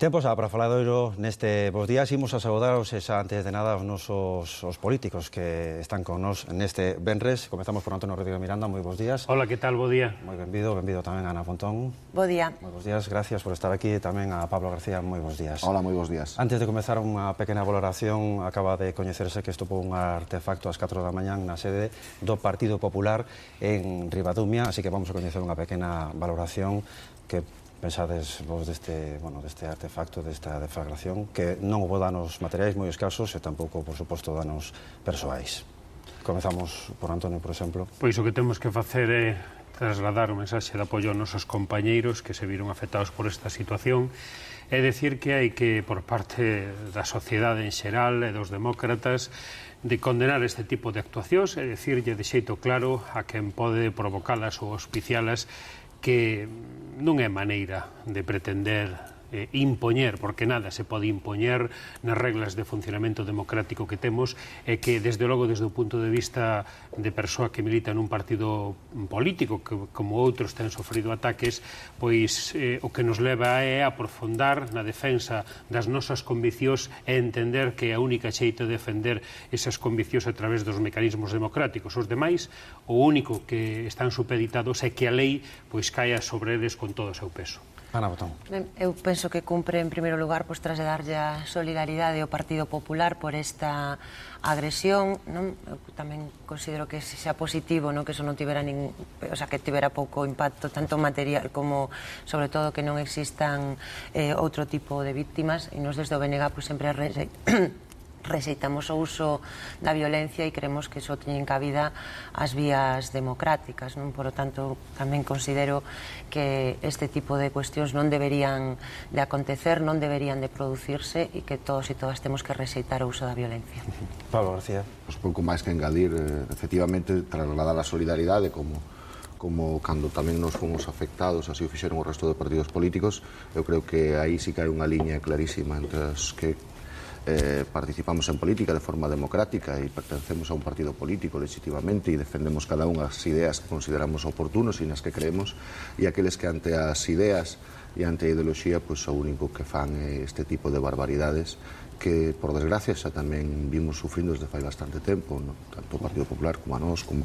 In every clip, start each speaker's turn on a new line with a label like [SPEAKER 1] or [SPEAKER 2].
[SPEAKER 1] Tempo xa para faladoiro neste bos días. Imos a saudaros xa antes de nada os nosos políticos que están con nos neste venres. Comezamos por Antonio Rodríguez Miranda, moi bons días.
[SPEAKER 2] Hola, que tal? Bo día.
[SPEAKER 1] Moi benvido tamén a Ana Pontón.
[SPEAKER 3] Bo día.
[SPEAKER 1] Moi bons días, gracias por estar aquí. E tamén a Pablo García, moi bons días.
[SPEAKER 4] Hola, moi bons días.
[SPEAKER 1] Antes de comezar unha pequena valoración, acaba de coñecerse que estopou un artefacto ás 4 da mañán na sede do Partido Popular en Ribadumia, así que vamos a coñecer unha pequena valoración que pensades vos deste artefacto, desta deflagración, que non houve danos materiais moi escasos e tampouco, por suposto, danos persoais. Comezamos por Antonio, por exemplo.
[SPEAKER 2] Pois o que temos que facer é trasladar o mensaxe de apoio aos nosos compañeiros que se viron afectados por esta situación e decir que hai que, por parte da sociedade en xeral e dos demócratas, de condenar este tipo de actuacións e decirlle de xeito claro a quen pode provocalas ou auspicialas que non é maneira de pretender impoñer, porque nada se pode impoñer nas reglas de funcionamento democrático que temos, e que, desde logo, desde o punto de vista de persoa que milita nun partido político, que, como outros, ten sofrido ataques, pois o que nos leva é a aprofundar na defensa das nosas conviccións e entender que a única xeito de defender esas conviccións a través dos mecanismos democráticos. Os demais, o único que están supeditados é que a lei pois caia sobre eles con todo o seu peso.
[SPEAKER 1] Ana Botón.
[SPEAKER 3] Eu penso que cumpre, en primeiro lugar, trasladarlle a solidaridade ao Partido Popular por esta agresión. Eu tamén considero que xa positivo, que eso non tivera que tivera pouco impacto, tanto material como, sobre todo, que non existan outro tipo de víctimas, e nos desde o BNG sempre rexeitamos o uso da violencia e creemos que iso teñen cabida as vías democráticas. Por lo tanto, tamén considero que este tipo de cuestións non deberían de acontecer, non deberían de producirse, e que todos e todas temos que rexeitar o uso da violencia.
[SPEAKER 1] Pablo García.
[SPEAKER 4] Pois pouco máis que engadir, efectivamente, trasladar a solidaridade como cando tamén nos fomos afectados, así o fixeron o resto de partidos políticos. Eu creo que aí sí que hai unha liña clarísima entre as que participamos en política de forma democrática e pertencemos a un partido político legitimamente e defendemos cada unha as ideas que consideramos oportunos e nas que creemos, e aqueles que ante as ideas e ante a ideoloxía pois o único que fan é este tipo de barbaridades que, por desgracia, xa tamén vimos sufrindo desde fai bastante tempo, tanto o Partido Popular como a nós, como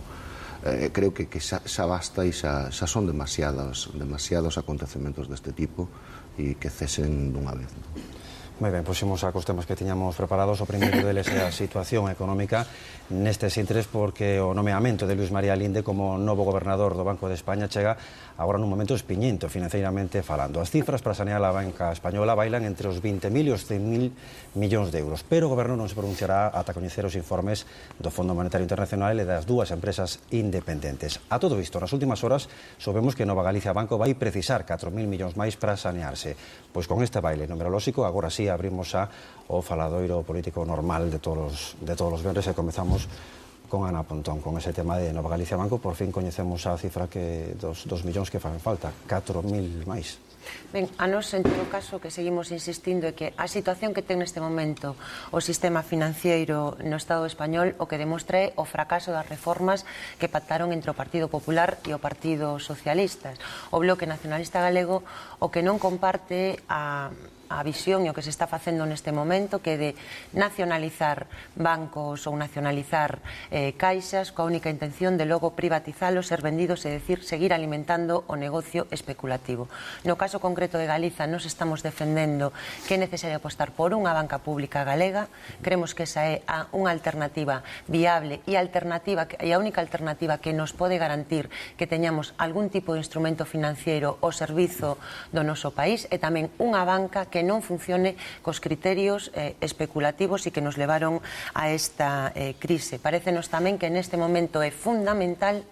[SPEAKER 4] creo que xa basta e xa son demasiados acontecementos deste tipo e que cesen dunha vez.
[SPEAKER 1] Moi ben, puxemos a cos temas que tiñamos preparados. O primeiro deles é a situación económica nestes intres, porque o nomeamento de Luis María Linde como novo gobernador do Banco de España chega agora nun momento espiñento financeiramente falando. As cifras para sanear a banca española bailan entre os 20.000 e os 100.000 millóns de euros, pero o goberno non se pronunciará ata coñecer os informes do Fondo Monetario Internacional e das dúas empresas independentes. A todo isto, nas últimas horas, soubemos que Nova Galicia Banco vai precisar 4.000 millóns máis para sanearse. Pois con este baile numerolóxico, agora sí abrimos xa o faladoiro político normal de todos os venres e comezamos con Ana Pontón, con ese tema de Nova Galicia Banco. Por fin coñecemos a cifra dos 2 millóns que fan falta, 4.000 máis.
[SPEAKER 3] Ben, a nós, en todo caso, que seguimos insistindo é que a situación que ten neste momento o sistema financiero no Estado español o que demostra é o fracaso das reformas que pactaron entre o Partido Popular e o Partido Socialista. O Bloque Nacionalista Galego o que non comparte a visión e o que se está facendo neste momento, que é de nacionalizar bancos ou nacionalizar caixas coa única intención de logo privatizalos, ser vendidos, é dicir, seguir alimentando o negocio especulativo. No caso concreto de Galiza, nos estamos defendendo que é necesario apostar por unha banca pública galega. Creemos que esa é unha alternativa viable e a única alternativa que nos pode garantir que teñamos algún tipo de instrumento financiero ao servizo do noso país, e tamén unha banca que non funcione cos criterios especulativos e que nos levaron a esta crise. Parécenos tamén que neste momento é fundamental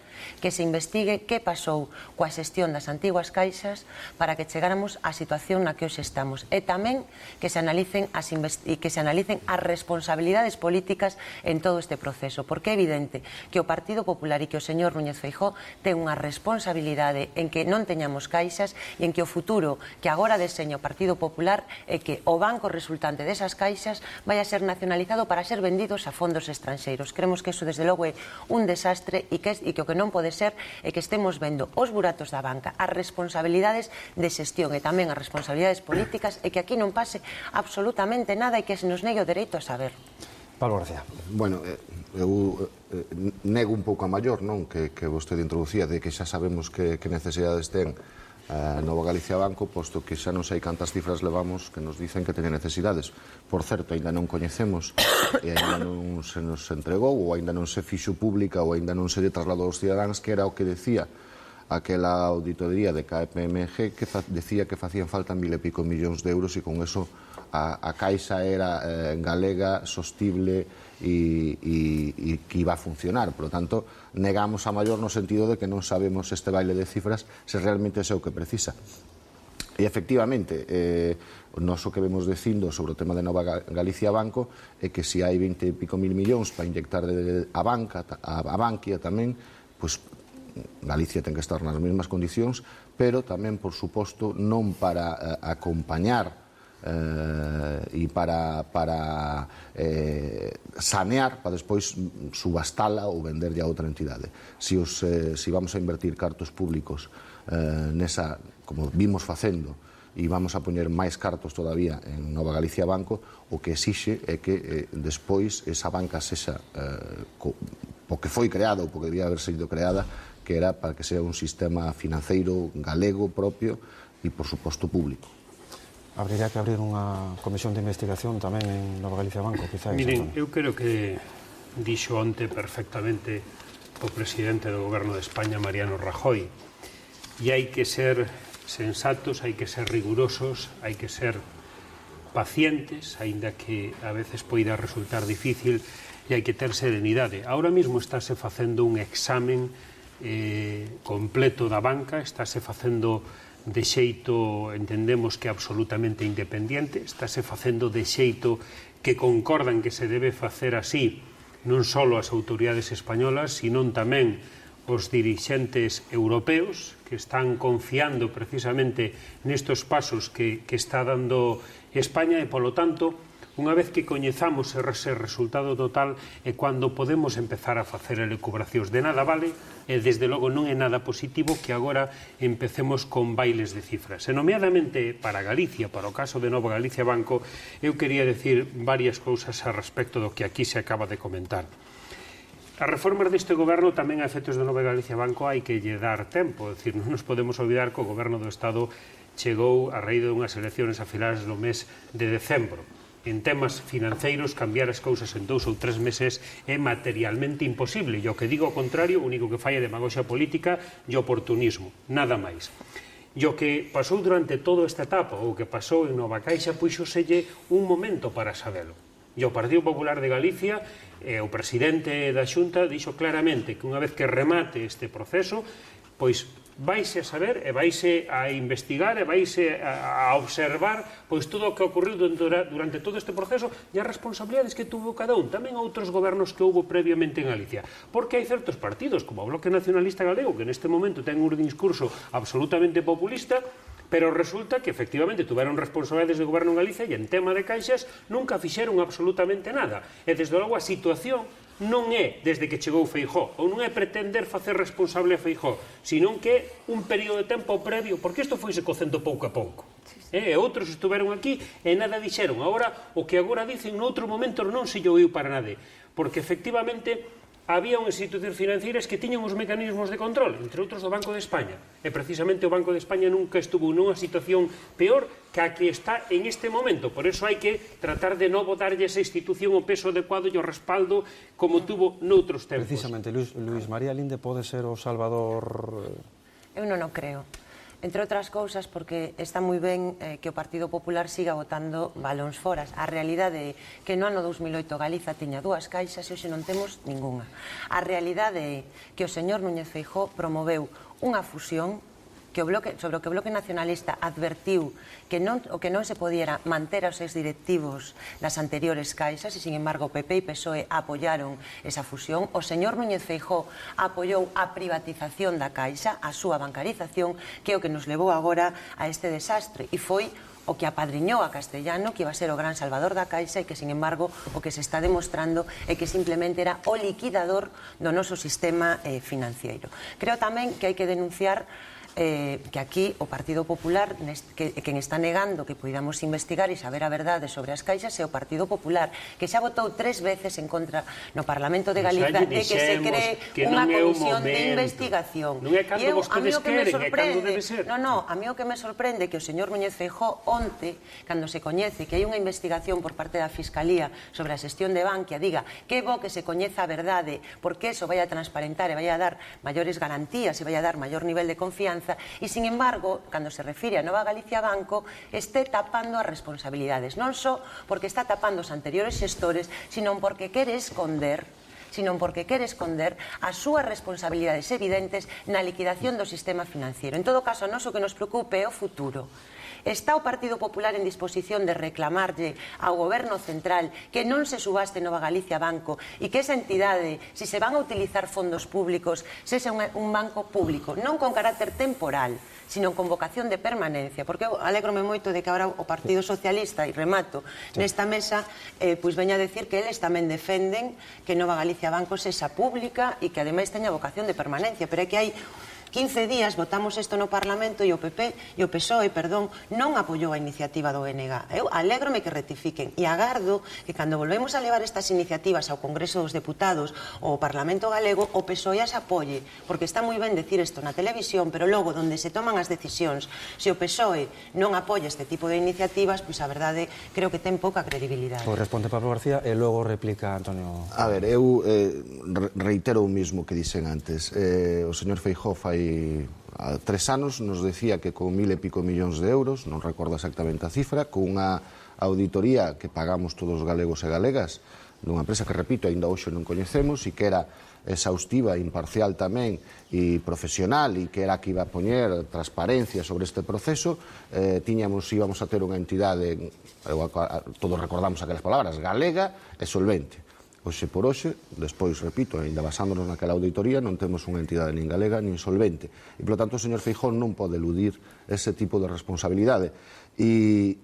[SPEAKER 3] que se investigue que pasou coa xestión das antiguas caixas para que chegáramos á situación na que hoxe estamos, e tamén que se analicen as responsabilidades políticas en todo este proceso, porque é evidente que o Partido Popular e que o señor Núñez Feijóo ten unha responsabilidade en que non teñamos caixas e en que o futuro que agora deseña o Partido Popular é que o banco resultante desas caixas vai a ser nacionalizado para ser vendidos a fondos estranxeiros. Creemos que iso, desde logo, é un desastre e que o que non non pode ser é que estemos vendo os buratos da banca, as responsabilidades de xestión e tamén as responsabilidades políticas e que aquí non pase absolutamente nada e que se nos negue o dereito a saber.
[SPEAKER 1] Pablo García.
[SPEAKER 4] Bueno, eu nego un pouco a maior, non, que vostede introducía, de que xa sabemos que necesidades ten Nova Galicia Banco, posto que xa non sei cantas cifras levamos que nos dicen que teñen necesidades. Por certo, aínda non coñecemos e aínda non se nos entregou ou aínda non se fixo pública ou aínda non se lle trasladou aos cidadáns que era o que decía aquela auditoría de KPMG que decía que facían falta 1.000 e pico millóns de euros e con eso a Caixa era galega, sostible e que iba a funcionar. Por lo tanto, negamos a maior no sentido de que non sabemos este baile de cifras se realmente é o que precisa. E, efectivamente, o noso que vemos dicindo sobre o tema de Nova Galicia Banco é que se hai 20 e pico mil millóns para inyectar a Bankia tamén, pois Galicia ten que estar nas mesmas condicións, pero tamén, por suposto, non para acompañar e para sanear, para despois subastala ou venderlle a outra entidade. Si vamos a invertir cartos públicos nesa, como vimos facendo, e vamos a poñer máis cartos todavía en Nova Galicia Banco, o que exixe é que despois esa banca sexa o que foi creada ou porque debía haber sido creada, que era para que sea un sistema financeiro galego propio e, por suposto, público.
[SPEAKER 1] Habría que abrir unha comisión de investigación tamén en Nova Galicia Banco, quizá.
[SPEAKER 2] Miren, eu creo que dixo onte perfectamente o presidente do Goberno de España, Mariano Rajoy, e hai que ser sensatos, hai que ser rigurosos, hai que ser pacientes, aínda que a veces poida resultar difícil, e hai que ter serenidade. Ahora mesmo estáse facendo un examen completo da banca, estáse facendo de xeito, entendemos que absolutamente independente, estáse facendo de xeito que concordan que se debe facer así, non só as autoridades españolas, sino tamén os dirixentes europeos que están confiando precisamente nestos pasos que está dando España e, polo tanto, unha vez que coñezamos ese resultado total é cando podemos empezar a facer elucubracións. De nada vale, e desde logo non é nada positivo que agora empecemos con bailes de cifras. E nomeadamente para Galicia, para o caso de Nova Galicia Banco, eu quería decir varias cousas a respecto do que aquí se acaba de comentar. As reformas deste goberno tamén a efectos de Nova Galicia Banco hai que lle dar tempo, é dicir, non nos podemos olvidar que o goberno do Estado chegou a raíz de unhas eleccións a finales do mes de decembro. En temas financeiros, cambiar as cousas en 2 ou 3 meses é materialmente imposible. E o que digo ao contrario, o único que fai é demagoxia política e oportunismo, nada máis. E o que pasou durante toda esta etapa, ou que pasou en Nova Caixa, puxoselle un momento para sabelo. E o Partido Popular de Galicia, o presidente da Xunta, dixo claramente que unha vez que remate este proceso, pois vaise a saber e vaise a investigar e vaise a observar pois todo o que ocorreu durante todo este proceso e as responsabilidades que tuvo cada un, tamén outros gobernos que houve previamente en Galicia. Porque hai certos partidos, como o Bloque Nacionalista Galego, que neste momento ten un discurso absolutamente populista, pero resulta que efectivamente tuveron responsabilidades de goberno en Galicia e en tema de caixas nunca fixeron absolutamente nada. E desde logo a situación non é desde que chegou Feijóo, ou non é pretender facer responsable a Feijóo, sino que é un período de tempo previo, porque isto foise cocendo pouco a pouco. E outros estuveron aquí e nada dixeron. Agora, o que agora dicen, noutro momento non se lle oiu para nada, porque efectivamente había unhas institucións financeiras que tiñan os mecanismos de control, entre outros do Banco de España. E precisamente o Banco de España nunca estuvo nunha situación peor que a que está en este momento. Por eso hai que tratar de novo darlle esa institución o peso adecuado e o respaldo como tuvo noutros tempos.
[SPEAKER 1] Precisamente, Luís María Linde pode ser o salvador?
[SPEAKER 3] Eu non o creo. Entre outras cousas, porque está moi ben que o Partido Popular siga botando balóns foras. A realidade é que no ano 2008 Galiza tiña 2 caixas e hoxe non temos ningunha. A realidade é que o señor Núñez Feijóo promoveu unha fusión sobre o que o Bloque Nacionalista advertiu que o que non se podiera manter aos exdirectivos das anteriores caixas e, sin embargo, PP e PSOE apoiaron esa fusión. O señor Núñez Feijóo apoiou a privatización da Caixa, a súa bancarización, que é o que nos levou agora a este desastre. E foi o que apadriñou a Castellano, que iba a ser o gran salvador da Caixa, e que, sin embargo, o que se está demostrando é que simplemente era o liquidador do noso sistema financiero. Creo tamén que hai que denunciar que aquí o Partido Popular, quen está negando que poidamos investigar e saber a verdade sobre as caixas, é o Partido Popular, que xa votou 3 veces en contra no Parlamento de Galiza de que se cree unha comisión de investigación.
[SPEAKER 2] Non é cando vostedes queren, é cando debe ser.
[SPEAKER 3] Non, a mí o que me sorprende é que o señor Núñez Feijóo onte, cando se coñece que hai unha investigación por parte da Fiscalía sobre a xestión de Bankia, diga que bo que se coñeza a verdade, porque eso vai a transparentar e vai a dar maiores garantías e vai a dar maior nivel de confianza. E, sin embargo, cando se refire a Nova Galicia Banco, este tapando as responsabilidades, non só porque está tapando os anteriores xestores, sino porque quere esconder as súas responsabilidades evidentes na liquidación do sistema financiero. En todo caso, a nós o que nos preocupe é o futuro. Está o Partido Popular en disposición de reclamarlle ao Goberno Central que non se subaste Nova Galicia Banco e que esa entidade, se se van a utilizar fondos públicos, sexa un banco público, non con carácter temporal, sino con vocación de permanencia, porque eu alégrome moito de que agora o Partido Socialista, e remato, nesta mesa, pois veña a decir que eles tamén defenden que Nova Galicia Banco sexa pública e que ademais teña vocación de permanencia, pero é que hai 15 días votamos isto no Parlamento e o PP e o PSOE, non apoiou a iniciativa do BNG. Eu alégrome que rectifiquen e agardo que cando volvemos a levar estas iniciativas ao Congreso dos Deputados ou ao Parlamento Galego, o PSOE as apoie, porque está moi ben decir isto na televisión, pero logo, onde se toman as decisións, se o PSOE non apoia este tipo de iniciativas, pois a verdade creo que ten pouca credibilidade.
[SPEAKER 1] Pois responde Pablo García e logo replica Antonio.
[SPEAKER 4] A ver, eu reitero o mismo que dixen antes. O señor Feijóo fai 3 anos nos decía que con 1000 e pico millóns de euros, non recordo exactamente a cifra, con unha auditoría que pagamos todos os galegos e galegas, dunha empresa que, repito, ainda hoxe non coñecemos e que era exhaustiva, imparcial tamén e profesional e que era que iba a poñer transparencia sobre este proceso, íbamos a ter unha entidade, todos recordamos aquelas palabras, galega e solvente. Hoxe por hoxe, despois, repito, ainda basándonos naquela auditoría, non temos unha entidade nin galega nin solvente. E, polo tanto, o señor Feijóo non pode eludir ese tipo de responsabilidade. E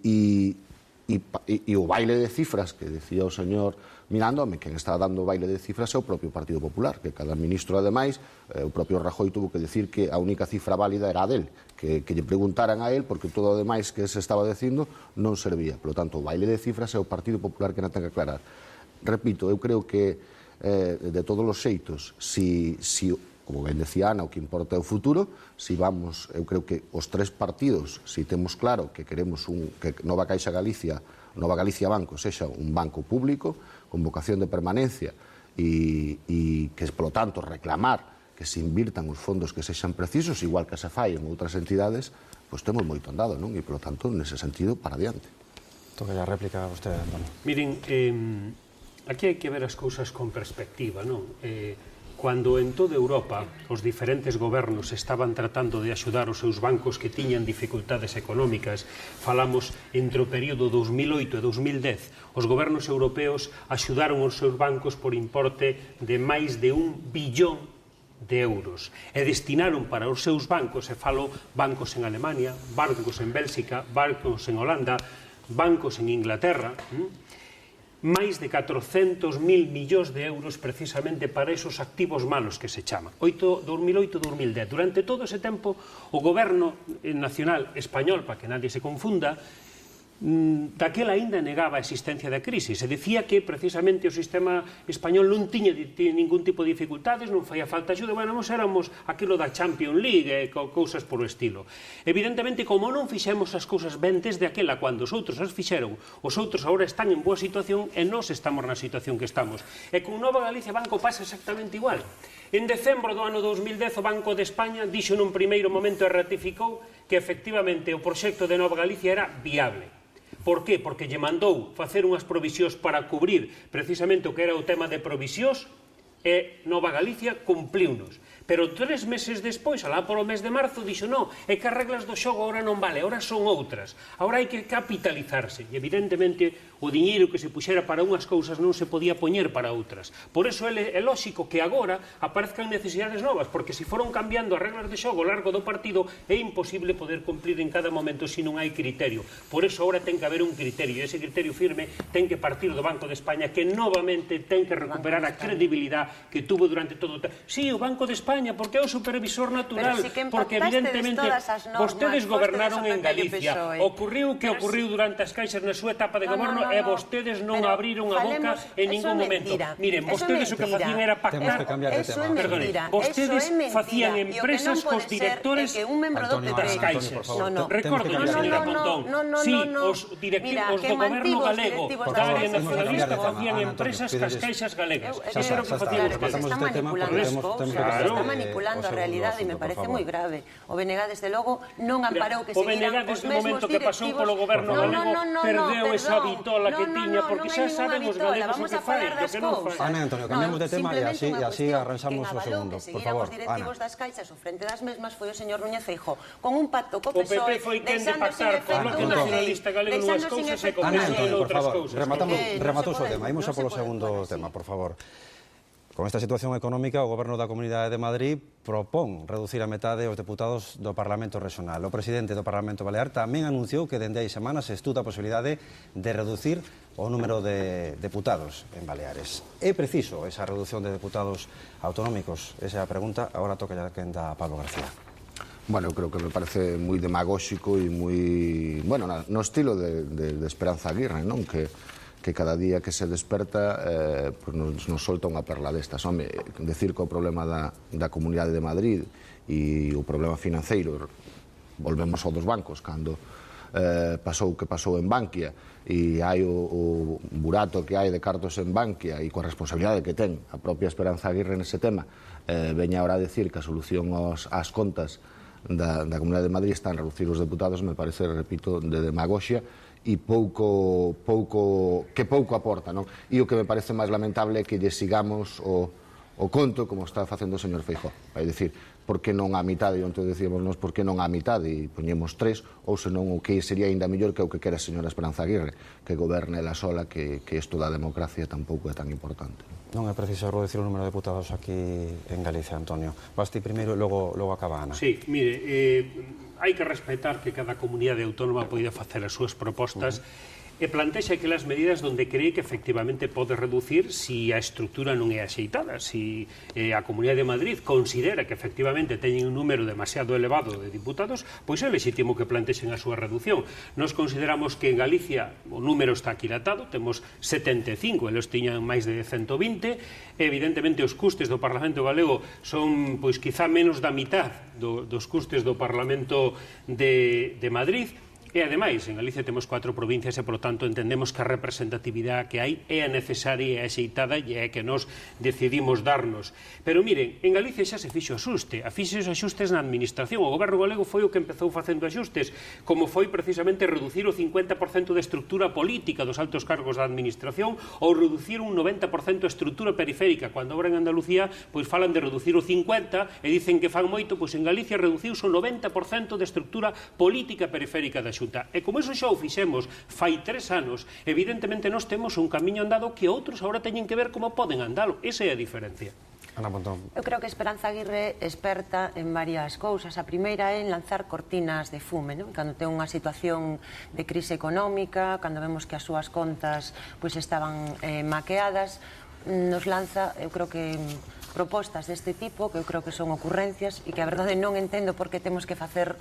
[SPEAKER 4] o baile de cifras que decía o señor Miranda, quen está dando o baile de cifras é o propio Partido Popular, que cada ministro, ademais, o propio Rajoy tuvo que decir que a única cifra válida era a del, que lle preguntaran a él, porque todo o demais que se estaba dicindo non servía. Polo tanto, o baile de cifras é o Partido Popular que non ten que aclarar. Repito, eu creo que de todos os xeitos, como ben decía Ana, o que importa é o futuro, eu creo que os 3 partidos, se temos claro que queremos que Nova Caixa Galicia, Nova Galicia Banco, sexa un banco público, con vocación de permanencia, e que, polo tanto, reclamar que se invirtan os fondos que sexan precisos, igual que se fai en outras entidades, pois temos moito andado, non? E, polo tanto, nese sentido, para adiante.
[SPEAKER 1] Toca a réplica a usted, Antonio.
[SPEAKER 2] Miren, aquí hai que ver as cousas con perspectiva, non? Cando en toda Europa os diferentes gobernos estaban tratando de axudar os seus bancos que tiñan dificultades económicas, falamos entre o período 2008 e 2010, os gobernos europeos axudaron os seus bancos por importe de máis de 1 billón de euros e destinaron para os seus bancos, e falo bancos en Alemania, bancos en Bélxica, bancos en Holanda, bancos en Inglaterra, máis de 400.000 millóns de euros precisamente para esos activos malos que se chaman. 2008-2010. Durante todo ese tempo, o goberno nacional español, para que nadie se confunda, daquela aínda negaba a existencia da crise. Se dicía que precisamente o sistema español non tiña ningún tipo de dificultades, non faía falta axuda, nós éramos aquilo da Champions League e cousas por o estilo. Evidentemente, como non fixemos as cousas ben desde aquela, cando os outros as fixeron, os outros agora están en boa situación e nós estamos na situación que estamos. E con Nova Galicia Banco pasa exactamente igual. En decembro do ano 2010, o Banco de España dixo nun primeiro momento e ratificou que efectivamente o proxecto de Nova Galicia era viable. Por qué? Porque lle mandou facer unhas provisións para cubrir precisamente o que era o tema de provisións e Nova Galicia cumpliunos. Pero 3 meses despois, alá polo mes de marzo, dixo, non, é que as reglas do xogo agora non vale, agora son outras. Agora hai que capitalizarse. E, evidentemente, o diñeiro que se puxera para unhas cousas non se podía poñer para outras. Por eso é lóxico que agora aparezcan necesidades novas, porque se foron cambiando as reglas de xogo ao largo do partido, é imposible poder cumplir en cada momento se non hai criterio. Por eso agora ten que haber un criterio, e ese criterio firme ten que partir do Banco de España, que novamente ten que recuperar a credibilidade que tuvo durante todo o tempo. Sí, o Banco de España, porque é o supervisor natural, porque evidentemente vostedes gobernaron en Galicia, ocurriu que ocurriu durante as caixas na súa etapa de goberno e vostedes non abriron a boca en ningún momento. Miren, vostedes o que facían era pactar, vostedes facían empresas cos directores das caixas. Recordo, señora Pontón, si os directivos do goberno galego da área nacionalista facían empresas cas caixas galegas. Eso era o que facían vostedes.
[SPEAKER 3] Está manipulando a realidade e me parece moi grave. O BNG, desde logo, non amparou que seguiran os mesmos directivos. O BNG, desde o momento que pasou polo goberno galego, perdeu esa vitola que tiña, porque xa saben os galegos o que fai, o que non fai.
[SPEAKER 1] Ana, Antonio, cambiamos de tema e así arranxamos o segundo. Por favor,
[SPEAKER 3] Ana. Os directivos das caixas o frente das mesmas foi o señor Núñez Feijóo, con un pacto co
[SPEAKER 2] PSOE. O PP foi quen de pactar co Bloque Nacionalista Galego nunhas cousas e con outras cousas.
[SPEAKER 1] Rematou o tema, imos a polo segundo tema, por favor. Con esta situación económica, o Goberno da Comunidade de Madrid propón reducir a metade os deputados do Parlamento Regional. O presidente do Parlamento Balear tamén anunciou que dende hai semanas se estuda a posibilidade de reducir o número de deputados en Baleares. É preciso esa reducción de deputados autonómicos? Esa é a pregunta. Agora toca ya quen da Pablo García.
[SPEAKER 4] Bueno, eu creo que me parece moi demagóxico e moi... Bueno, no estilo de Esperanza Aguirre, non? Que cada día que se desperta pues nos solta unha perla destas. Home, decir que o problema da Comunidade de Madrid e o problema financeiro, volvemos ao dos bancos, cando pasou o que pasou en Bankia e hai o burato que hai de cartos en Bankia e coa responsabilidade que ten a propia Esperanza Aguirre nese tema, veña ahora a decir que a solución ás contas da Comunidade de Madrid está en reducir os deputados, me parece, repito, de demagoxia e pouco aporta, non? E o que me parece máis lamentable é que lle sigamos o conto como está facendo o señor Feijóo. Vai dicir, por que non a mitade, e onte decíamos nós, por que non a mitade, e poñemos 3, ou senón o que sería ainda mellor que o que quera a señora Esperanza Aguirre, que goberne ela sola, que isto da democracia tampouco é tan importante.
[SPEAKER 1] Non é preciso reducir o número de deputados aquí en Galicia, Antonio. Basti primeiro e logo acaba Ana.
[SPEAKER 2] Sí, mire, hai que respetar que cada comunidade autónoma poida facer as súas propostas e plantexa aquelas medidas onde cree que efectivamente pode reducir si a estructura non é axeitada. Si a Comunidade de Madrid considera que efectivamente teñen un número demasiado elevado de diputados, pois é legítimo que plantexen a súa reducción. Nos consideramos que en Galicia o número está aquilatado, temos 75, eles tiñan máis de 120, evidentemente os custes do Parlamento Galego son pois quizá menos da mitad dos custes do Parlamento de Madrid. E, ademais, en Galicia temos 4 provincias e, por tanto, entendemos que a representatividade que hai é a necesaria e a axeitada e é que nos decidimos darnos. Pero, miren, en Galicia xa se fixo axuste. Fixo axustes na administración. O goberno galego foi o que empezou facendo axustes, como foi precisamente reducir o 50% de estructura política dos altos cargos da administración ou reducir un 90% de estructura periférica. Cando agora en Andalucía, pois falan de reducir o 50% e dicen que fan moito, pois en Galicia reduciuse o 90% de estructura política periférica da Xunta. E como iso xa o fixemos fai 3 anos, evidentemente nós temos un camiño andado que outros agora teñen que ver como poden andalo. Esa é a diferencia.
[SPEAKER 1] Ana Pontón.
[SPEAKER 3] Eu creo que Esperanza Aguirre experta en varias cousas. A primeira é en lanzar cortinas de fume, non? Cando ten unha situación de crise económica, cando vemos que as súas contas pois estaban maqueadas, nos lanza, eu creo que propostas deste tipo, que eu creo que son ocurrencias e que a verdade non entendo por que temos que facer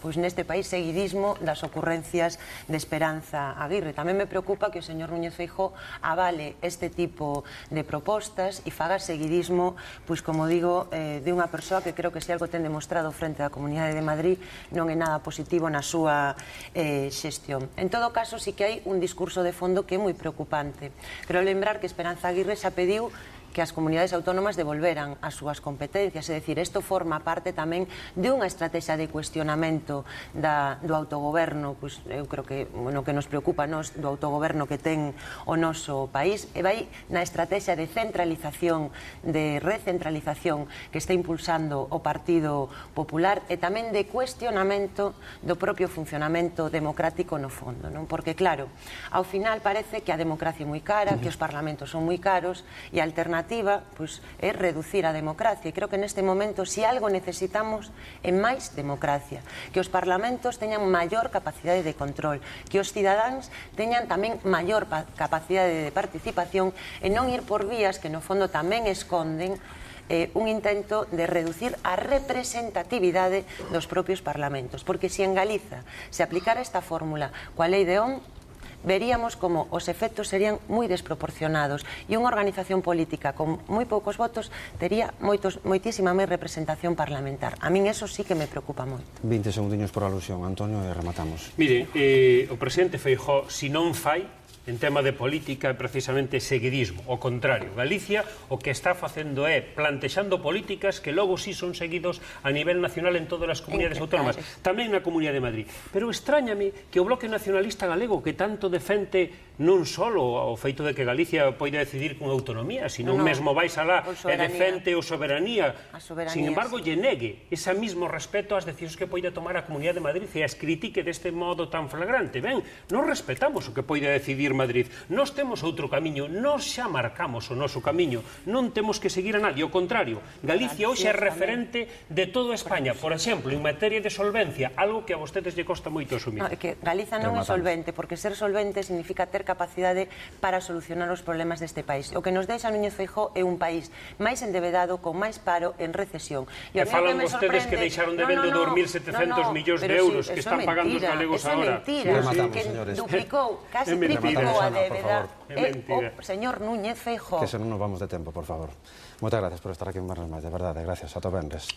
[SPEAKER 3] pois neste país seguidismo das ocurrencias de Esperanza Aguirre. Tamén me preocupa que o señor Núñez Feijóo avale este tipo de propostas e faga seguidismo, pois como digo, de unha persoa que creo que se algo ten demostrado frente á Comunidade de Madrid non é nada positivo na súa xestión. En todo caso, sí que hai un discurso de fondo que é moi preocupante. Quero lembrar que Esperanza Aguirre xa pediu que as comunidades autónomas devolveran as súas competencias, é dicir, isto forma parte tamén de unha estrategia de cuestionamento do autogoberno, pois eu creo que no que nos preocupa nos do autogoberno que ten o noso país, e vai na estrategia de centralización, de recentralización que está impulsando o Partido Popular, e tamén de cuestionamento do propio funcionamento democrático no fondo, non? Porque claro, ao final parece que a democracia é moi cara, que os parlamentos son moi caros, e a alternativa pois, é reducir a democracia. E creo que neste momento, se algo necesitamos, é máis democracia. Que os parlamentos teñan maior capacidade de control, que os cidadáns teñan tamén maior capacidade de participación e non ir por vías que no fondo tamén esconden un intento de reducir a representatividade dos propios parlamentos. Porque se en Galiza se aplicara esta fórmula coa lei de ON, veríamos como os efectos serían moi desproporcionados e unha organización política con moi poucos votos tería moitísima máis representación parlamentar. A min eso sí que me preocupa moito.
[SPEAKER 1] 20 segundiños por alusión, Antonio, e rematamos.
[SPEAKER 2] Mire, o presidente Feijóo, si non fai en tema de política é precisamente seguidismo. O contrario, Galicia o que está facendo é plantexando políticas que logo sí son seguidos a nivel nacional en todas as comunidades autónomas, tamén na Comunidade de Madrid. Pero extrañame que o Bloque Nacionalista Galego, que tanto defende non só o feito de que Galicia poida decidir con autonomía, sino mesmo vais alá e defende o soberanía. Sin embargo, lle negue ese mismo respeto ás decisións que poida tomar a Comunidade de Madrid e as critique deste modo tan flagrante. Ben, non respetamos o que poida decidir Madrid. Nós temos outro camiño, nós xa marcamos o noso camiño, non temos que seguir a nadie, ao contrario, Galicia hoxe é referente de toda España, por exemplo, en materia de solvencia, algo que a vostedes lle costa moito asumir.
[SPEAKER 3] É que Galiza non é solvente, porque ser solvente significa ter capacidade para solucionar os problemas deste país. O que nos deixa Núñez Feijóo é un país máis endevedado, con máis paro, en recesión.
[SPEAKER 2] E falan vostedes que deixaron debendo 2.700 millóns de euros que están pagando os galegos agora.
[SPEAKER 3] Eso é mentira, que duplicou, casi triplicou a débeda o señor Núñez Feijóo.
[SPEAKER 1] Que se non nos vamos de tempo, por favor. Moitas gracias por estar aquí un martes máis, de verdade, gracias, ata o venres.